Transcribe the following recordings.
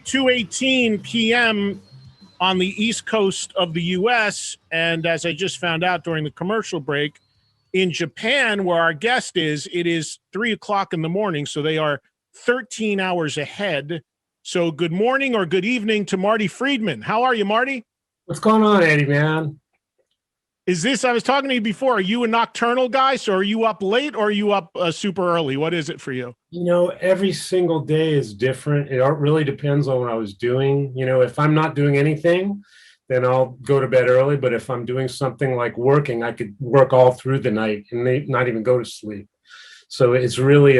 2:18 p.m. on the East Coast of the U.S. And as I just found out during the commercial break, in Japan, where our guest is, it is 3 o'clock in the morning. So they are 13 hours ahead. So good morning or good evening to Marty Friedman. How are you, Marty? What's going on, Eddie, man? I was talking to you before, are you a nocturnal guy? So are you up late or are you up super early? What is it for you? Every single day is different. It really depends on what I was doing. If I'm not doing anything, then I'll go to bed early. But if I'm doing something like working, I could work all through the night and not even go to sleep. So it's really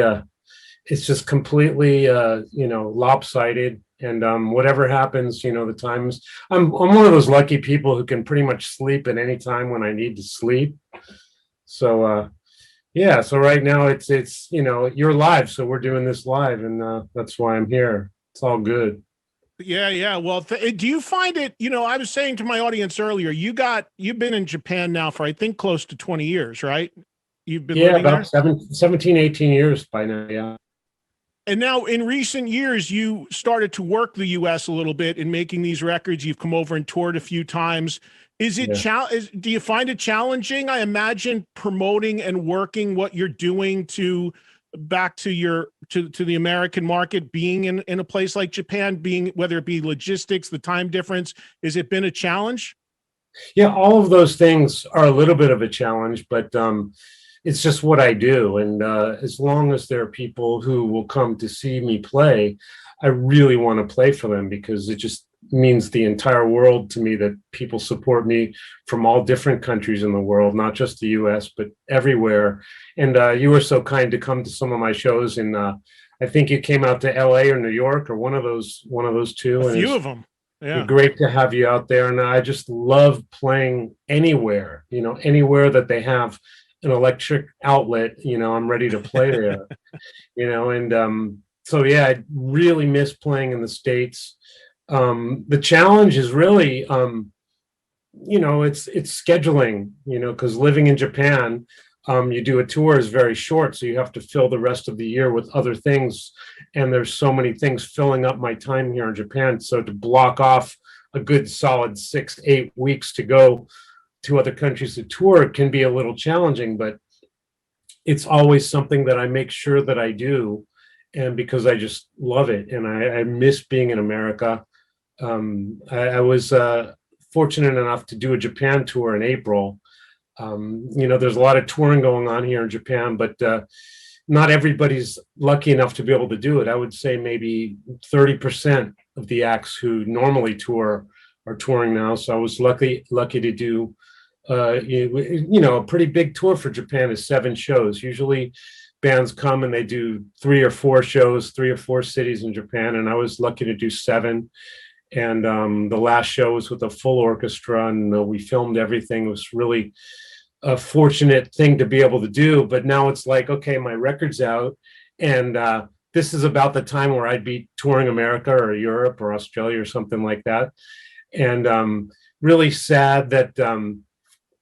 it's just completely, lopsided. And whatever happens, the times I'm one of those lucky people who can pretty much sleep at any time when I need to sleep. So, yeah. So right now it's you're live. So we're doing this live, and that's why I'm here. It's all good. Yeah. Well, do you find it, I was saying to my audience earlier, you've been in Japan now for, I think, close to 20 years, right? You've been living about there? 17, 18 years by now. Yeah. And now in recent years, you started to work the US a little bit in making these records. You've come over and toured a few times. Do you find it challenging? I imagine promoting and working what you're doing back to the American market, being in a place like Japan, whether it be logistics, the time difference, has it been a challenge? Yeah, all of those things are a little bit of a challenge, but it's just what I do. And as long as there are people who will come to see me play, I really want to play for them, because it just means the entire world to me that people support me from all different countries in the world, not just the US, but everywhere. And you were so kind to come to some of my shows. And I think you came out to LA or New York, or one of those two. A few of them. Yeah. Great to have you out there. And I just love playing anywhere, anywhere that they have an electric outlet, I'm ready to play there, and so yeah, I really miss playing in the States. The challenge is really, it's scheduling, because living in Japan, you do a tour is very short, so you have to fill the rest of the year with other things, and there's so many things filling up my time here in Japan. So to block off a good solid 6-8 weeks to go to other countries to tour can be a little challenging, but it's always something that I make sure that I do, and because I just love it, and I miss being in America. I was fortunate enough to do a Japan tour in April. There's a lot of touring going on here in Japan, but not everybody's lucky enough to be able to do it. I would say maybe 30% of the acts who normally tour are touring now. So I was lucky to do a pretty big tour for Japan is 7 shows. Usually bands come and they do 3 or 4 shows, 3 or 4 cities in Japan, and I was lucky to do 7. And the last show was with a full orchestra, and we filmed everything. It was really a fortunate thing to be able to do. But now it's like, okay, my record's out, and this is about the time where I'd be touring America or Europe or Australia or something like that. And really sad that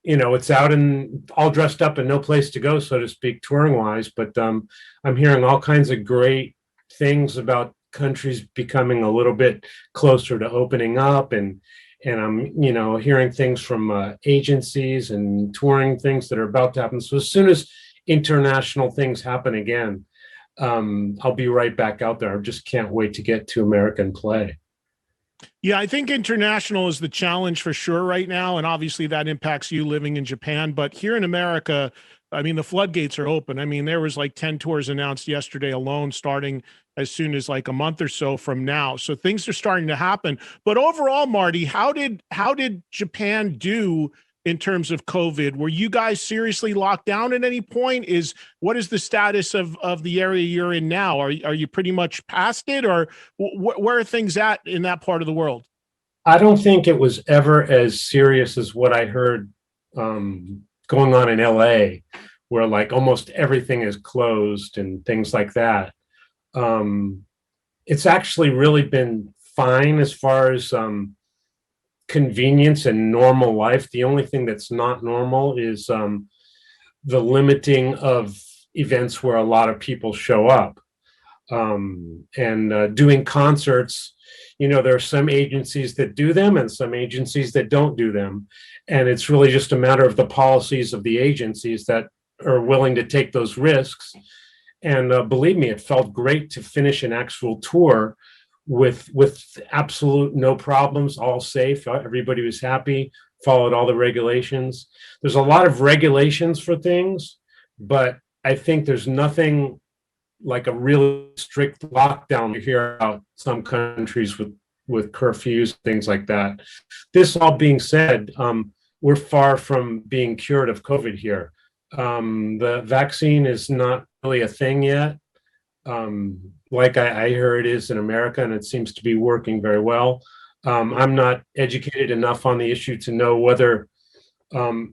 it's out and all dressed up and no place to go, so to speak, touring wise. But I'm hearing all kinds of great things about countries becoming a little bit closer to opening up, and I'm hearing things from agencies and touring things that are about to happen. So as soon as international things happen again, I'll be right back out there. I just can't wait to get to American play. Yeah, I think international is the challenge for sure right now. And obviously that impacts you living in Japan. But here in America, I mean, the floodgates are open. I mean, there was like 10 tours announced yesterday alone, starting as soon as like a month or so from now. So things are starting to happen. But overall, Marty, how did Japan do in terms of COVID? Were you guys seriously locked down at any point? What is the status of the area you're in now? Are you pretty much past it, or where are things at in that part of the world? I don't think it was ever as serious as what I heard going on in LA, where like almost everything is closed and things like that. It's actually really been fine as far as convenience and normal life. The only thing that's not normal is the limiting of events where a lot of people show up, and doing concerts. there are some agencies that do them and some agencies that don't do them. And it's really just a matter of the policies of the agencies that are willing to take those risks. And believe me, it felt great to finish an actual tour with absolute no problems, all safe. Everybody was happy, followed all the regulations. There's a lot of regulations for things, but I think there's nothing like a really strict lockdown. You hear about some countries with curfews, things like that. This all being said, we're far from being cured of COVID here. The vaccine is not really a thing yet. Like I heard it is in America, and it seems to be working very well. I'm not educated enough on the issue to know whether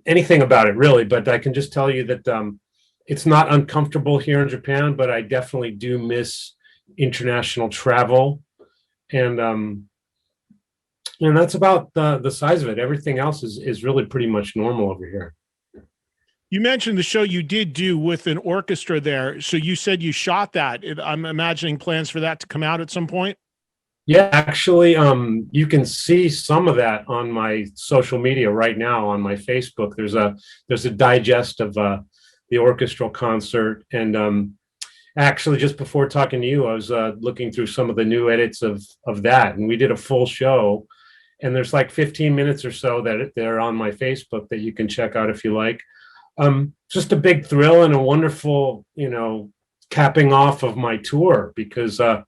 anything about it really, but I can just tell you that it's not uncomfortable here in Japan, but I definitely do miss international travel. And that's about the size of it. Everything else is really pretty much normal over here. You mentioned the show you did do with an orchestra there. So you said you shot that. I'm imagining plans for that to come out at some point. Yeah, actually, you can see some of that on my social media right now on my Facebook. There's a digest of the orchestral concert, and actually, just before talking to you, I was looking through some of the new edits of that, and we did a full show. And there's like 15 minutes or so that they're on my Facebook that you can check out if you like. Just a big thrill and a wonderful, capping off of my tour because, not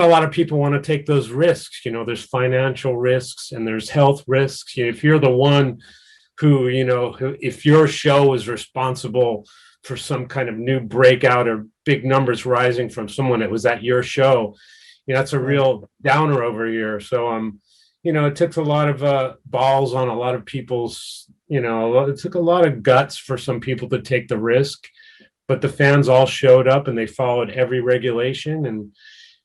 a lot of people want to take those risks. There's financial risks and there's health risks. If you're the one who, if your show is responsible for some kind of new breakout or big numbers rising from someone that was at your show, that's a real downer over here. So, it took a lot of balls on a lot of people's, it took a lot of guts for some people to take the risk, but the fans all showed up and they followed every regulation, and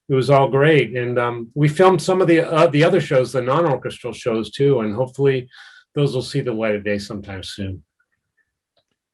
it was all great. And we filmed some of the other shows, the non-orchestral shows too, and hopefully those will see the light of day sometime soon.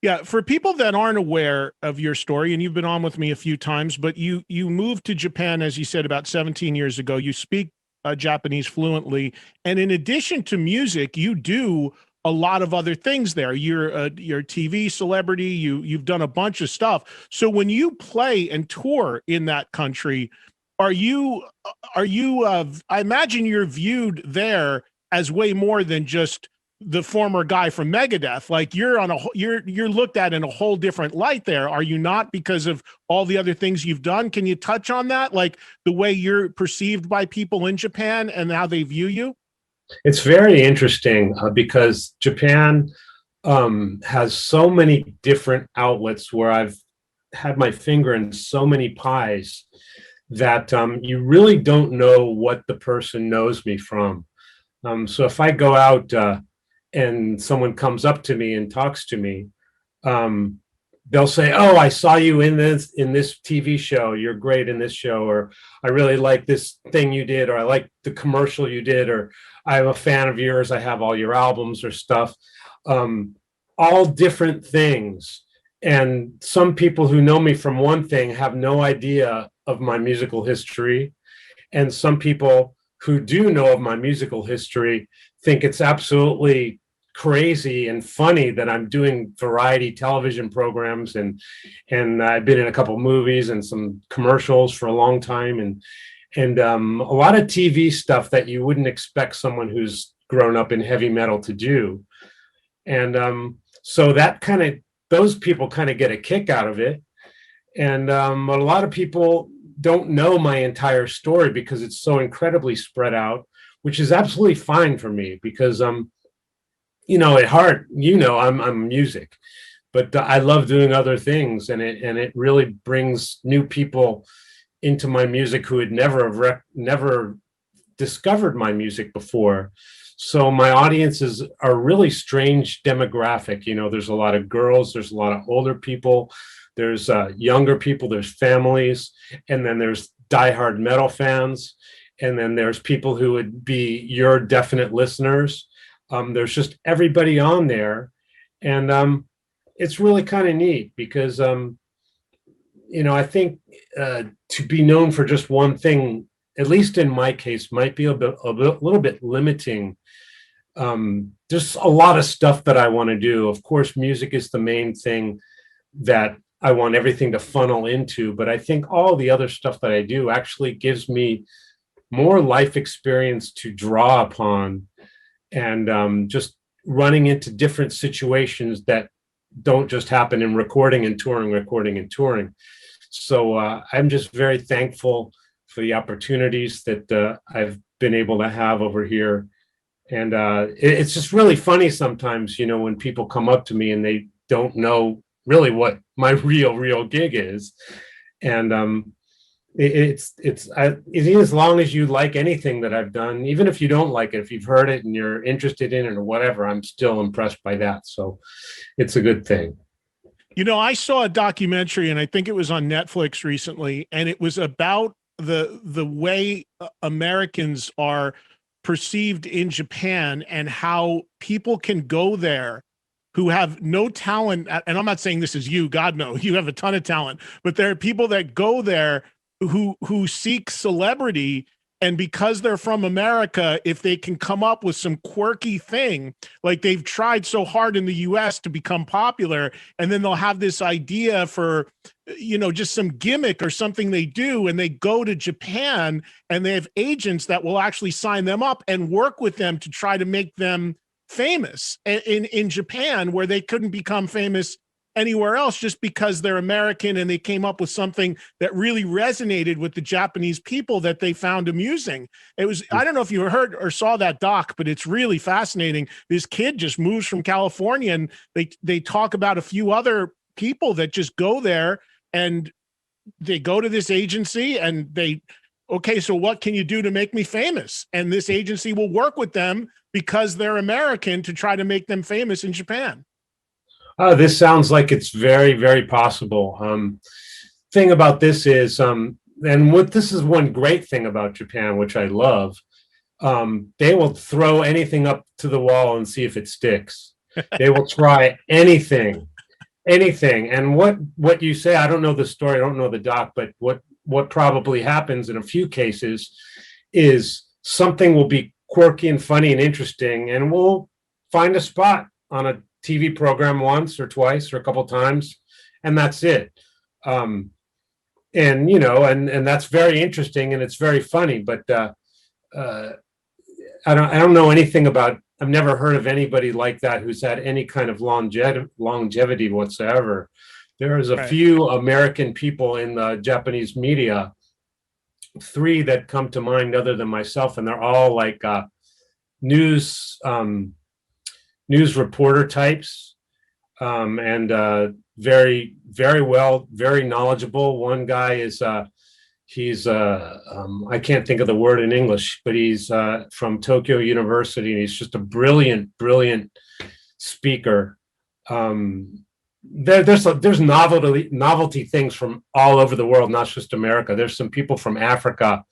Yeah, for people that aren't aware of your story, and you've been on with me a few times, but you moved to Japan, as you said, about 17 years ago. You speak Japanese fluently, and in addition to music, you do a lot of other things there. You're a TV celebrity. You've done a bunch of stuff. So when you play and tour in that country, are you? I imagine you're viewed there as way more than just the former guy from Megadeth. Like you're looked at in a whole different light there. Are you not, because of all the other things you've done? Can you touch on that? Like the way you're perceived by people in Japan and how they view you? It's very interesting because Japan has so many different outlets where I've had my finger in so many pies that you really don't know what the person knows me from. So if I go out and someone comes up to me and talks to me, they'll say, "Oh, I saw you in this TV show. You're great in this show," or "I really like this thing you did," or "I like the commercial you did," or "I'm a fan of yours. I have all your albums," or stuff. All different things. And some people who know me from one thing have no idea of my musical history. And some people who do know of my musical history think it's absolutely crazy and funny that I'm doing variety television programs, and I've been in a couple movies and some commercials for a long time, and a lot of TV stuff that you wouldn't expect someone who's grown up in heavy metal to do. And so that those people kind of get a kick out of it. And a lot of people don't know my entire story because it's so incredibly spread out, which is absolutely fine for me because at heart, I'm music, but I love doing other things, and it really brings new people into my music who had never discovered my music before. So my audiences are a really strange demographic. There's a lot of girls, there's a lot of older people, there's younger people, there's families, and then there's diehard metal fans, and then there's people who would be your definite listeners. There's just everybody on there, and it's really kind of neat because, I think to be known for just one thing at least in my case, might be a little bit limiting. There's a lot of stuff that I want to do. Of course, music is the main thing that I want everything to funnel into, but I think all the other stuff that I do actually gives me more life experience to draw upon, and just running into different situations that don't just happen in recording and touring. So I'm just very thankful for the opportunities that I've been able to have over here. And it's just really funny sometimes, when people come up to me and they don't know really what my real gig is. And it is, as long as you like anything that I've done, even if you don't like it, if you've heard it and you're interested in it or whatever, I'm still impressed by that. So it's a good thing. I saw a documentary, and I think it was on Netflix recently, and it was about the way Americans are perceived in Japan and how people can go there who have no talent. And I'm not saying this is you, God, no, you have a ton of talent, but there are people that go there who seek celebrity. And because they're from America, if they can come up with some quirky thing, like they've tried so hard in the US to become popular, and then they'll have this idea for, just some gimmick or something they do, and they go to Japan and they have agents that will actually sign them up and work with them to try to make them famous in Japan, where they couldn't become famous anywhere else just because they're American, and they came up with something that really resonated with the Japanese people that they found amusing. It was, I don't know if you heard or saw that doc, but it's really fascinating. This kid just moves from California, and they talk about a few other people that just go there, and they go to this agency and okay, so what can you do to make me famous? And this agency will work with them because they're American to try to make them famous in Japan. This sounds like it's very, very possible. Thing about this is, this is one great thing about Japan, which I love. They will throw anything up to the wall and see if it sticks. They will try anything. And what you say, I don't know the story, I don't know the doc, but what probably happens in a few cases is something will be quirky and funny and interesting, and we'll find a spot on a TV program once or twice or a couple times, and that's it. And that's very interesting and it's very funny. But I don't know anything about. I've never heard of anybody like that who's had any kind of longevity whatsoever. There's a few American people in the Japanese media, 3 that come to mind other than myself, and they're all like news reporter types, and very, very well, very knowledgeable. One guy is he's I can't think of the word in English, but he's from Tokyo University, and he's just a brilliant speaker. There's novelty things from all over the world, not just America. There's some people from Africa,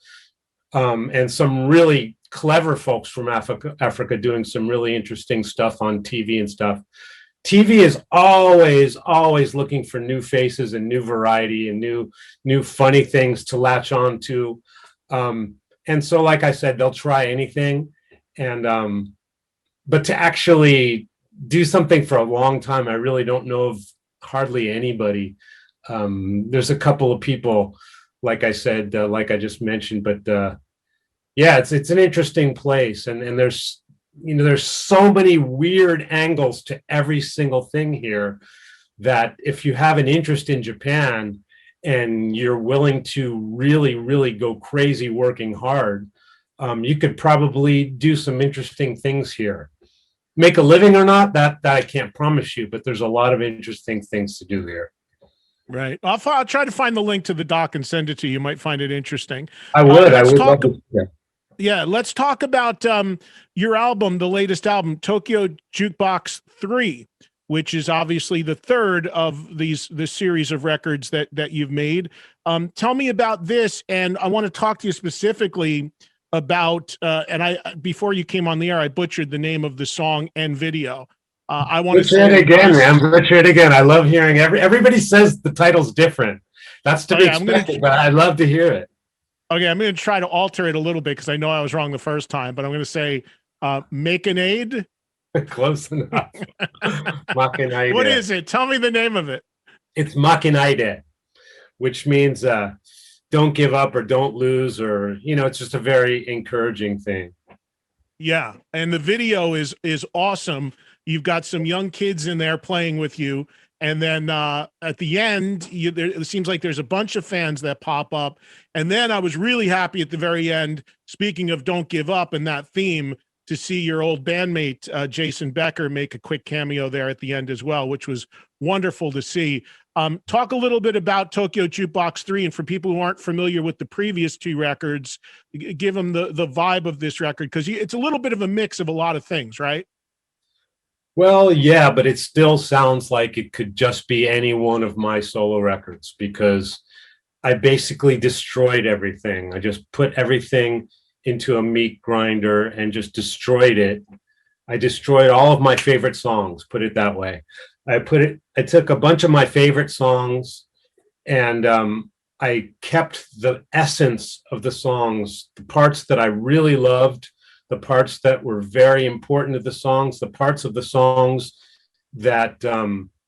and some really clever folks from Africa doing some really interesting stuff on TV and stuff. TV is always looking for new faces and new variety and new funny things to latch on to. And so, like I said, they'll try anything. And but to actually do something for a long time, I really don't know of hardly anybody. There's a couple of people, like I said, like I just mentioned, but yeah, it's an interesting place, and there's so many weird angles to every single thing here that if you have an interest in Japan and you're willing to really go crazy working hard, you could probably do some interesting things here. Make a living or not, that I can't promise you, but there's a lot of interesting things to do here. Right. I'll try to find the link to the doc and send it to you. You might find it interesting. I would love to. Yeah, let's talk about your album, the latest album, Tokyo Jukebox 3, which is obviously the third of this series of records that you've made. Tell me about this, and I want to talk to you specifically about, before you came on the air, I butchered the name of the song and video. I want to say it again, man. Butcher it again. I love hearing everybody says the title's different. That's to be expected, but I love to hear it. Okay, I'm going to try to alter it a little bit because I know I was wrong the first time, but I'm going to say make an aid. Close enough. What Machinide. is it? Tell me the name of it. It's Machinide, which means don't give up or don't lose, or it's just a very encouraging thing. Yeah, and the video is awesome. You've got some young kids in there playing with you, and then at the end, it seems like there's a bunch of fans that pop up. And then I was really happy at the very end. Speaking of "Don't Give Up" and that theme, to see your old bandmate Jason Becker make a quick cameo there at the end as well, which was wonderful to see. Talk a little bit about Tokyo Jukebox 3, and for people who aren't familiar with the previous two records, give them the vibe of this record, because it's a little bit of a mix of a lot of things, right? Well, yeah, but it still sounds like it could just be any one of my solo records because I basically destroyed everything. I just put everything into a meat grinder and just destroyed it. I destroyed all of my favorite songs, put it that way. I took a bunch of my favorite songs and I kept the essence of the songs, the parts that I really loved, the parts that were very important to the songs, the parts of the songs that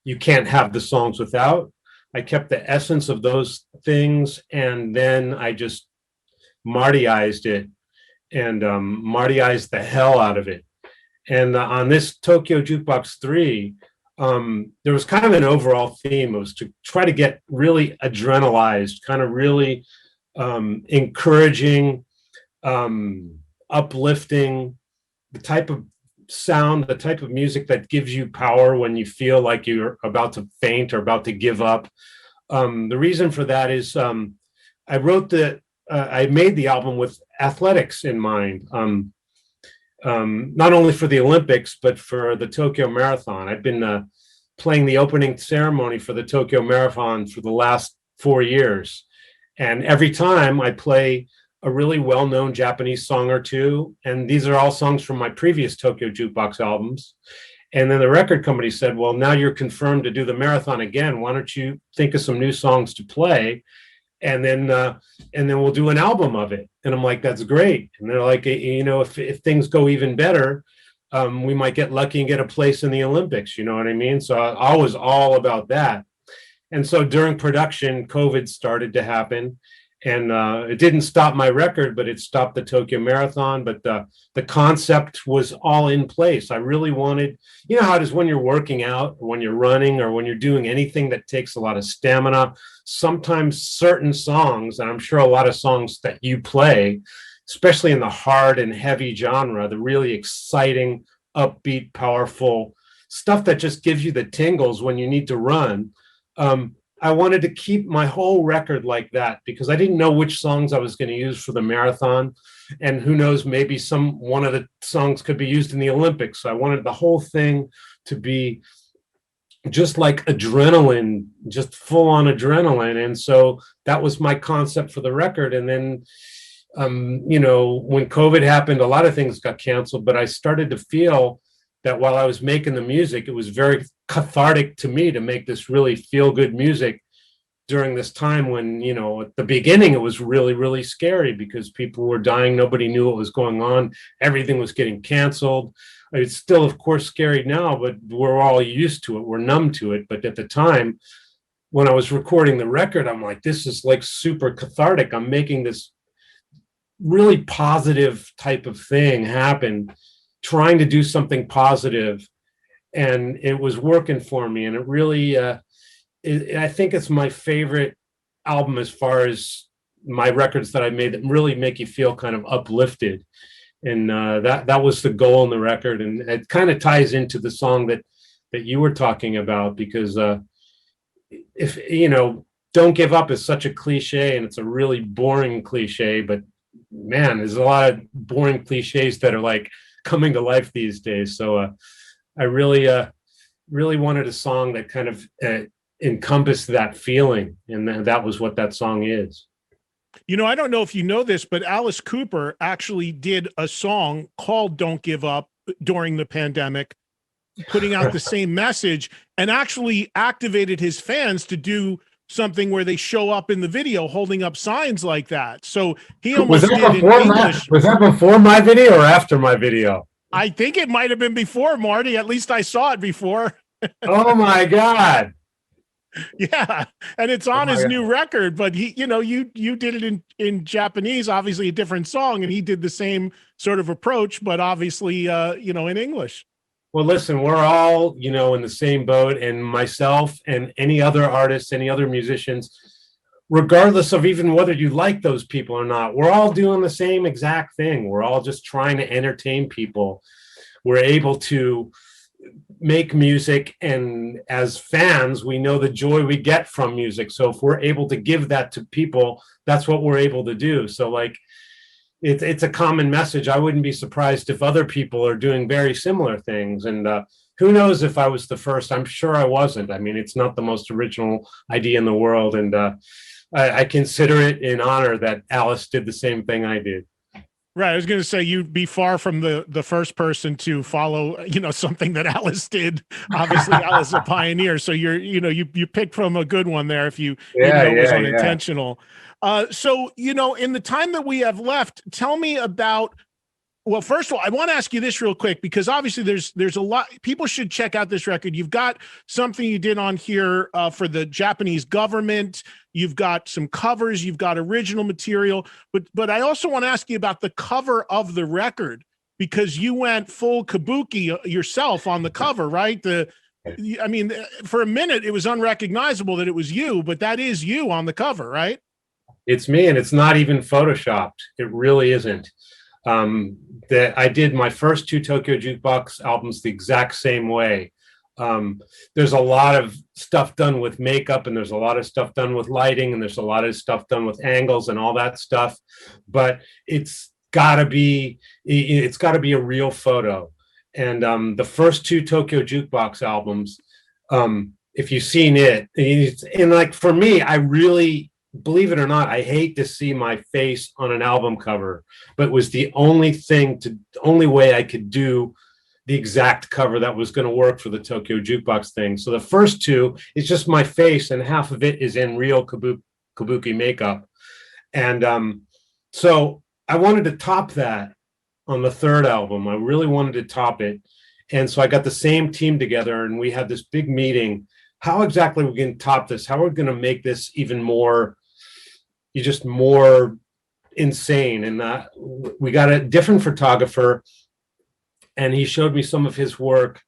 you can't have the songs without. I kept the essence of those things, and then I just Martyized it and Martyized the hell out of it. And on this Tokyo Jukebox 3, there was kind of an overall theme. It was to try to get really adrenalized, kind of really encouraging, uplifting, the type of sound, the type of music that gives you power when you feel like you're about to faint or about to give up. The reason for that is I made the album with athletics in mind. Not only for the Olympics, but for the Tokyo Marathon. I've been playing the opening ceremony for the Tokyo Marathon for the last 4 years. And every time I play a really well-known Japanese song or two, and these are all songs from my previous Tokyo Jukebox albums. And then the record company said, well, now you're confirmed to do the marathon again. Why don't you think of some new songs to play? And then we'll do an album of it. And I'm like, that's great. And they're like, if things go even better, we might get lucky and get a place in the Olympics. You know what I mean? So I was all about that. And so during production, COVID started to happen. And it didn't stop my record, but it stopped the Tokyo Marathon. But the concept was all in place. I really wanted, you know how it is when you're working out, or when you're running, or when you're doing anything that takes a lot of stamina. Sometimes certain songs, and I'm sure a lot of songs that you play, especially in the hard and heavy genre, the really exciting, upbeat, powerful stuff that just gives you the tingles when you need to run. I wanted to keep my whole record like that because I didn't know which songs I was going to use for the marathon. And who knows, maybe one of the songs could be used in the Olympics. So I wanted the whole thing to be just like adrenaline, just full on adrenaline. And so that was my concept for the record. And then, when COVID happened, a lot of things got canceled, but I started to feel that while I was making the music, it was very cathartic to me to make this really feel good music during this time when, at the beginning, it was really, really scary because people were dying. Nobody knew what was going on. Everything was getting canceled. It's still, of course, scary now, but we're all used to it. We're numb to it. But at the time, when I was recording the record, I'm like, this is like super cathartic. I'm making this really positive type of thing happen, trying to do something positive, and it was working for me. And it really, I think it's my favorite album as far as my records that I made that really make you feel kind of uplifted. And that was the goal in the record. And it kind of ties into the song that you were talking about, because if don't give up is such a cliche, and it's a really boring cliche, but man, there's a lot of boring cliches that are like coming to life these days. So I really wanted a song that kind of encompassed that feeling, and that was what that song is. I don't know if you know this, but Alice Cooper actually did a song called "Don't Give Up" during the pandemic, putting out the same message, and actually activated his fans to do something where they show up in the video holding up signs like that. So he Was almost that did in before English. was that before my video or after my video? I think it might have been before, Marty. At least I saw it before. Oh my God. Yeah, and it's Oh on my his God. new record. But he, you did it in Japanese, obviously a different song, and he did the same sort of approach, but obviously, in English. Well, listen, we're all, in the same boat, and myself and any other artists, any other musicians, regardless of even whether you like those people or not, we're all doing the same exact thing. We're all just trying to entertain people. We're able to make music, and as fans, we know the joy we get from music. So if we're able to give that to people, that's what we're able to do. So like, it's a common message. I wouldn't be surprised if other people are doing very similar things. And who knows if I was the first? I'm sure I wasn't. I mean, it's not the most original idea in the world. And I consider it an honor that Alice did the same thing I did. Right. I was going to say you'd be far from the first person to follow, something that Alice did. Obviously, Alice is a pioneer. So you picked from a good one there if you, even though it was unintentional. So, in the time that we have left, tell me about, well, first of all, I want to ask you this real quick, because obviously there's a lot, people should check out this record. You've got something you did on here for the Japanese government. You've got some covers, you've got original material, but I also want to ask you about the cover of the record, because you went full kabuki yourself on the cover, right? For a minute, it was unrecognizable that it was you, but that is you on the cover, right? It's me, and it's not even photoshopped. It really isn't. That I did my first two Tokyo Jukebox albums the exact same way. There's a lot of stuff done with makeup, and there's a lot of stuff done with lighting, and there's a lot of stuff done with angles and all that stuff. But it's got to be a real photo. And the first two Tokyo Jukebox albums, if you've seen it, and like for me, I really, believe it or not, I hate to see my face on an album cover, but it was the only way I could do the exact cover that was going to work for the Tokyo Jukebox thing. So the first two is just my face, and half of it is in real kabuki makeup. And so I wanted to top that on the third album. I really wanted to top it. And so I got the same team together, and we had this big meeting. How exactly are we going to top this? How are we going to make this even more insane? And we got a different photographer, and he showed me some of his work,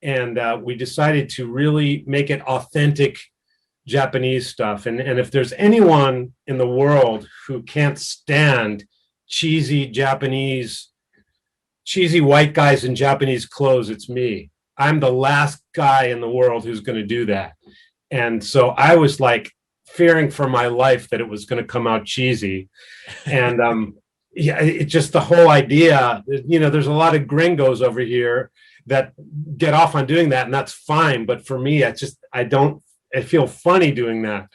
and we decided to really make it authentic Japanese stuff. And if there's anyone in the world who can't stand cheesy white guys in Japanese clothes, it's me. I'm the last guy in the world who's going to do that. And so I was like fearing for my life that it was going to come out cheesy. And it's just the whole idea, there's a lot of gringos over here that get off on doing that, and that's fine. But for me, I feel funny doing that.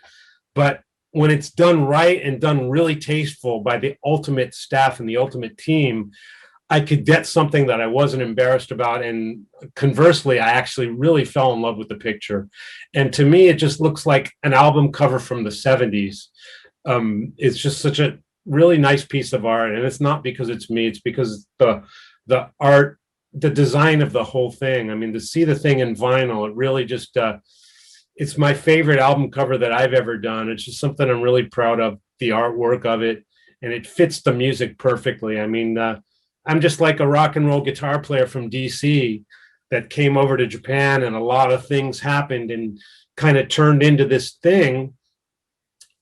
But when it's done right and done really tasteful by the ultimate staff and the ultimate team, I could get something that I wasn't embarrassed about. And conversely, I actually really fell in love with the picture. And to me, it just looks like an album cover from the 70s. It's just such a really nice piece of art. And it's not because it's me, it's because the art, the design of the whole thing. I mean, to see the thing in vinyl, it really just, it's my favorite album cover that I've ever done. It's just something I'm really proud of, the artwork of it. And it fits the music perfectly. I mean, I'm just like a rock and roll guitar player from DC that came over to Japan, and a lot of things happened and kind of turned into this thing.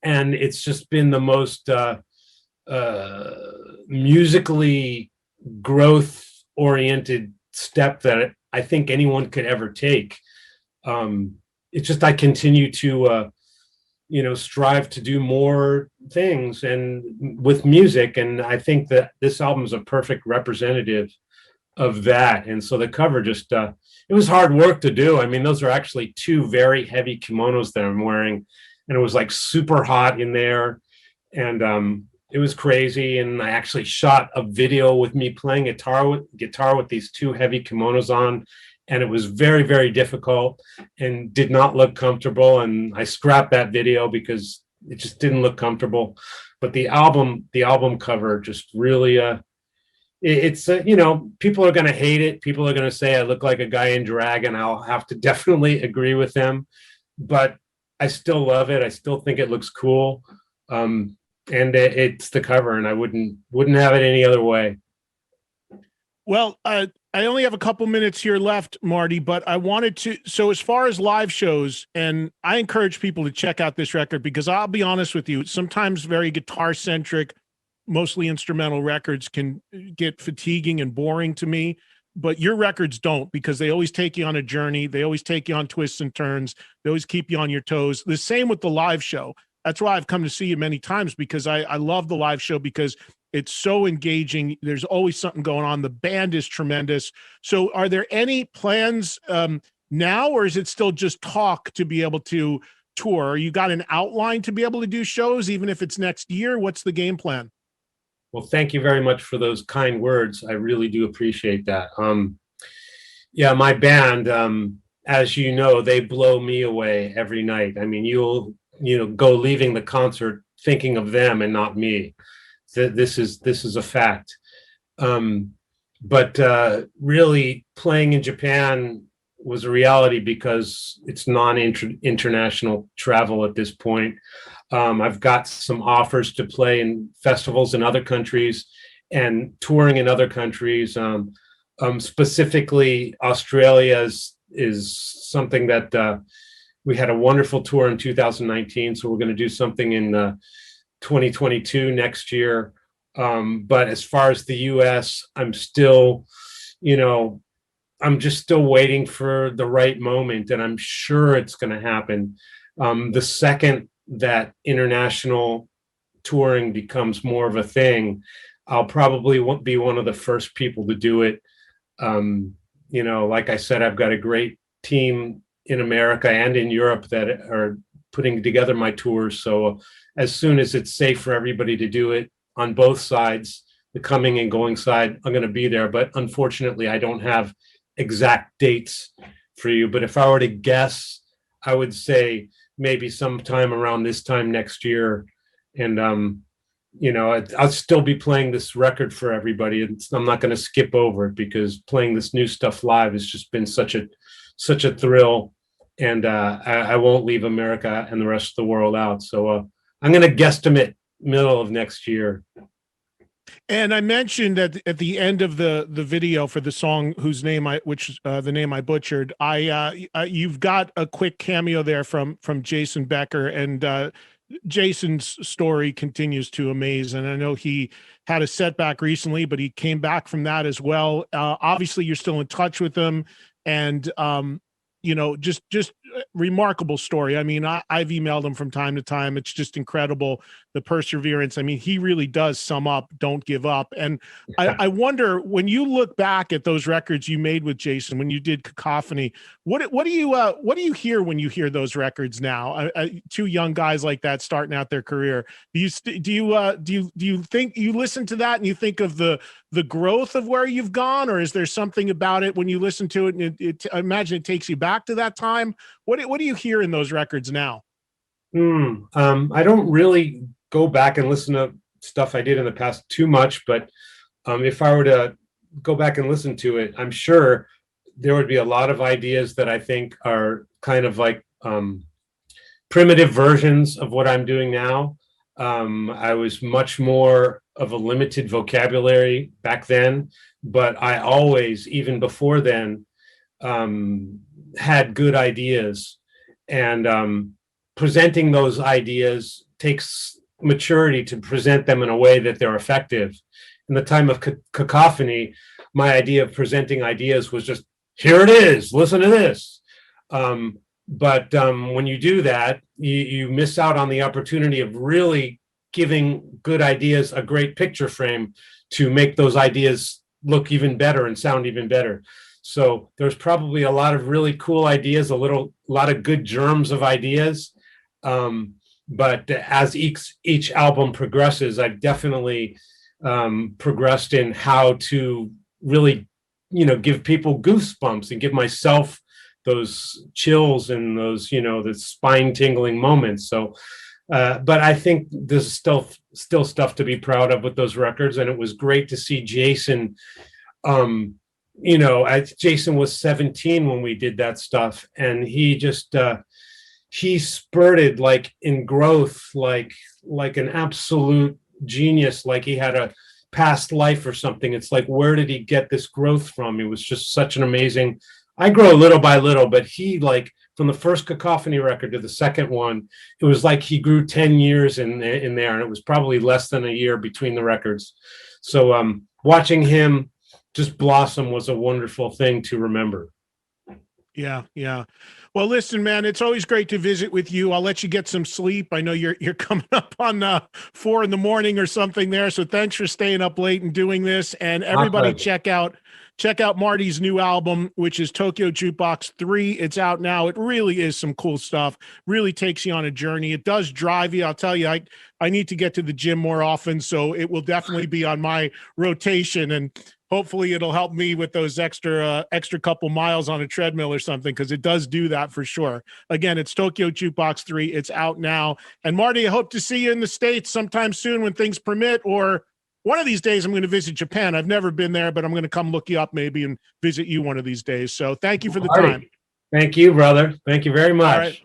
And it's just been the most musically growth oriented step that I think anyone could ever take. It's just, I continue to, strive to do more things and with music. And I think that this album is a perfect representative of that. And so the cover just, it was hard work to do. I mean, those are actually two very heavy kimonos that I'm wearing, and it was like super hot in there. And it was crazy. And I actually shot a video with me playing guitar with these two heavy kimonos on. and it was very, very difficult and did not look comfortable. And I scrapped that video because it just didn't look comfortable. But the album cover just really, it's people are going to hate it. People are going to say I look like a guy in drag, and I'll have to definitely agree with them. But I still love it. I still think it looks cool. And it's the cover, and I wouldn't have it any other way. Well, I only have a couple minutes here left, Marty, but I wanted to. So, as far as live shows, and I encourage people to check out this record because I'll be honest with you, sometimes very guitar centric, mostly instrumental records can get fatiguing and boring to me. But your records don't, because they always take you on a journey. They always take you on twists and turns. They always keep you on your toes. The same with the live show. That's why I've come to see you many times, because I love the live show because it's so engaging. There's always something going on. The band is tremendous. So are there any plans now, or is it still just talk to be able to tour? Or you got an outline to be able to do shows, even if it's next year? What's the game plan? Well, thank you very much for those kind words. I really do appreciate that. Yeah, my band, as you know, they blow me away every night. I mean, you'll go leaving the concert thinking of them and not me. This is a fact. But really, playing in Japan was a reality because it's non-international travel at this point. I've got some offers to play in festivals in other countries and touring in other countries. Specifically, Australia is something that we had a wonderful tour in 2019. So we're going to do something in 2022 next year. But as far as the US, I'm still, I'm just still waiting for the right moment, and I'm sure it's going to happen. The second that international touring becomes more of a thing, I'll probably be one of the first people to do it. Like I said, I've got a great team in America and in Europe that are putting together my tours. So as soon as it's safe for everybody to do it on both sides, the coming and going side, I'm going to be there. But unfortunately, I don't have exact dates for you. But if I were to guess, I would say maybe sometime around this time next year. And, I'll still be playing this record for everybody. And I'm not going to skip over it because playing this new stuff live has just been such a thrill. And I won't leave America and the rest of the world out. So I'm going to guesstimate middle of next year. And I mentioned that at the end of the video for the song the name I butchered, you've got a quick cameo there from Jason Becker, and Jason's story continues to amaze. And I know he had a setback recently, but he came back from that as well. Obviously, you're still in touch with him, and just remarkable story. I mean, I've emailed him from time to time. It's just incredible, the perseverance. I mean, he really does sum up don't give up. And I wonder, when you look back at those records you made with Jason, when you did Cacophony, what do you hear when you hear those records now? Two young guys like that starting out their career. Do you think you listen to that and you think of the growth of where you've gone, or is there something about it when you listen to it and I imagine it takes you back to that time? What do you hear in those records now? I don't really go back and listen to stuff I did in the past too much, but if I were to go back and listen to it, I'm sure there would be a lot of ideas that I think are kind of like primitive versions of what I'm doing now. I was much more of a limited vocabulary back then, but I always, even before then, had good ideas, and presenting those ideas takes maturity to present them in a way that they're effective. In the time of Cacophony, my idea of presenting ideas was just, here it is, listen to this. But when you do that, you miss out on the opportunity of really giving good ideas a great picture frame to make those ideas look even better and sound even better. So there's probably a lot of really cool ideas, a lot of good germs of ideas. But as each album progresses, I've definitely progressed in how to really give people goosebumps and give myself those chills and those, the spine tingling moments. So, but I think there's still stuff to be proud of with those records. And it was great to see Jason. Jason was 17 when we did that stuff, and he just he spurted like in growth, like an absolute genius, like he had a past life or something. It's like, where did he get this growth from? It was just such an amazing. I grow little by little, but he, like, from the first Cacophony record to the second one, it was like he grew 10 years in there, and it was probably less than a year between the records. So watching him just blossom was a wonderful thing to remember. Yeah. Well, listen, man, it's always great to visit with you. I'll let you get some sleep. I know you're coming up on 4 a.m. or something there. So thanks for staying up late and doing this. And everybody check out Marty's new album, which is Tokyo Jukebox 3. It's out now. It really is some cool stuff. Really takes you on a journey. It does drive you. I'll tell you, I need to get to the gym more often, so it will definitely be on my rotation, and hopefully it'll help me with those extra couple miles on a treadmill or something, because it does do that for sure. Again, it's Tokyo Jukebox 3. It's out now. And Marty, I hope to see you in the States sometime soon when things permit, or one of these days I'm going to visit Japan. I've never been there, but I'm going to come look you up maybe and visit you one of these days. So thank you for the time. Thank you, brother. Thank you very much. All right.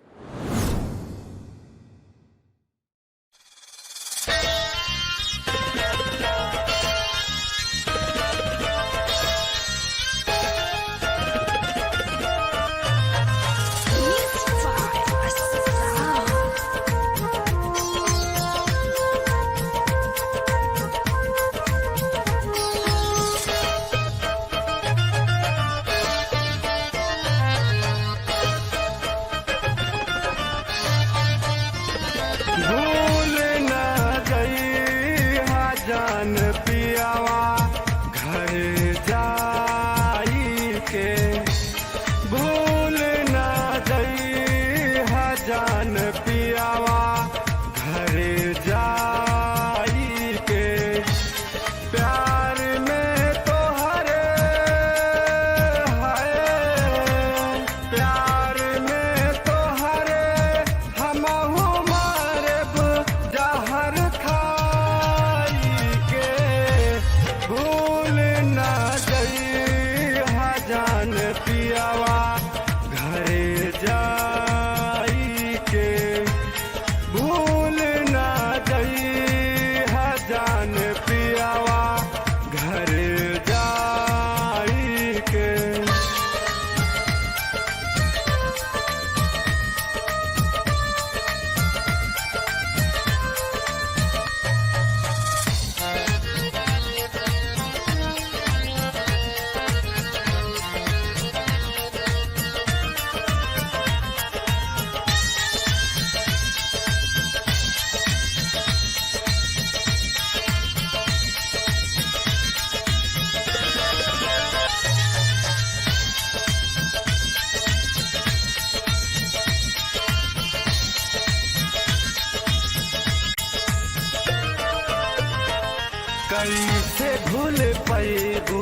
कैसे भूल पैबू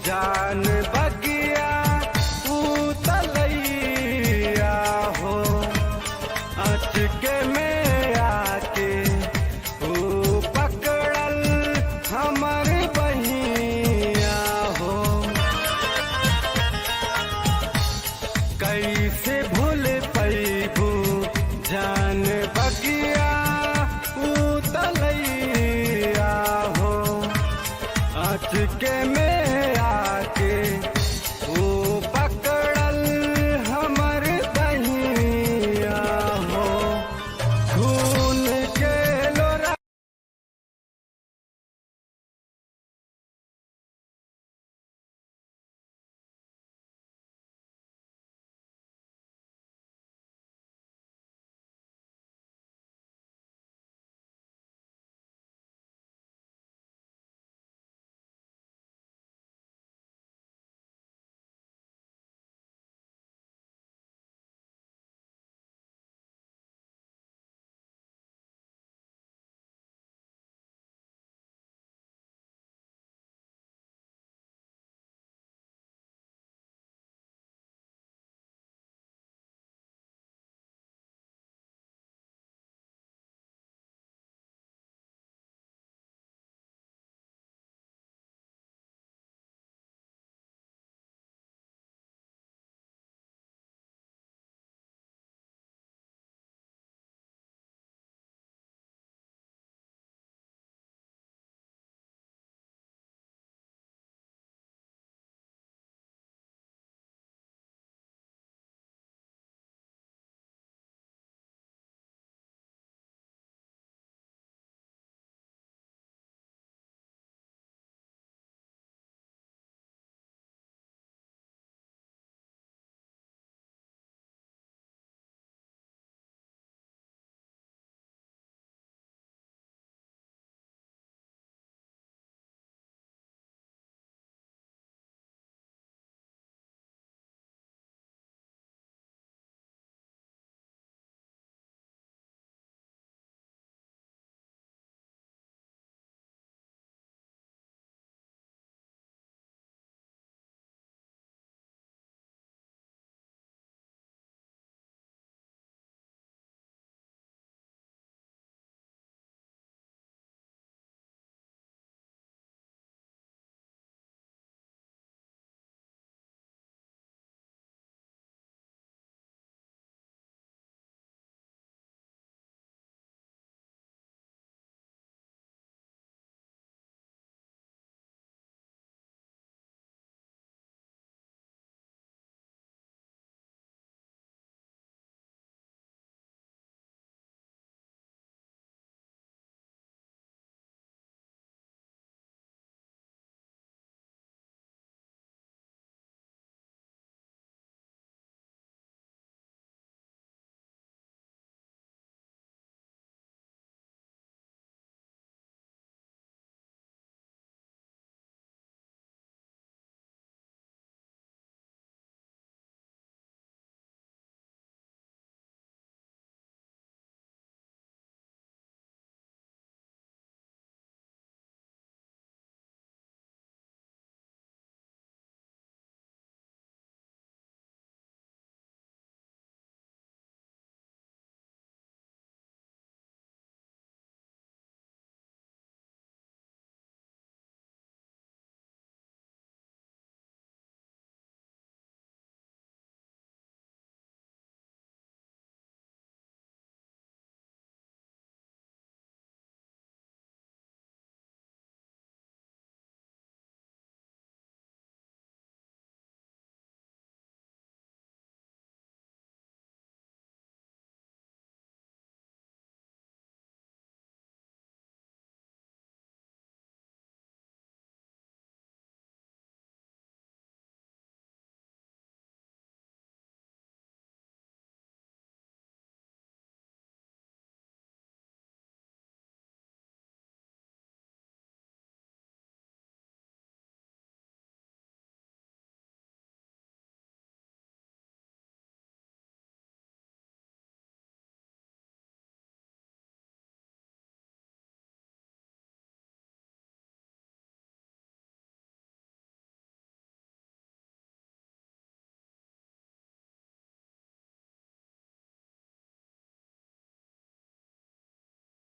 जान बगिया उतलैया हो अचके में आके ऊ पकड़ल हमर बहिया हो कैसे भूल पैबू जान बगिया उतलैया के में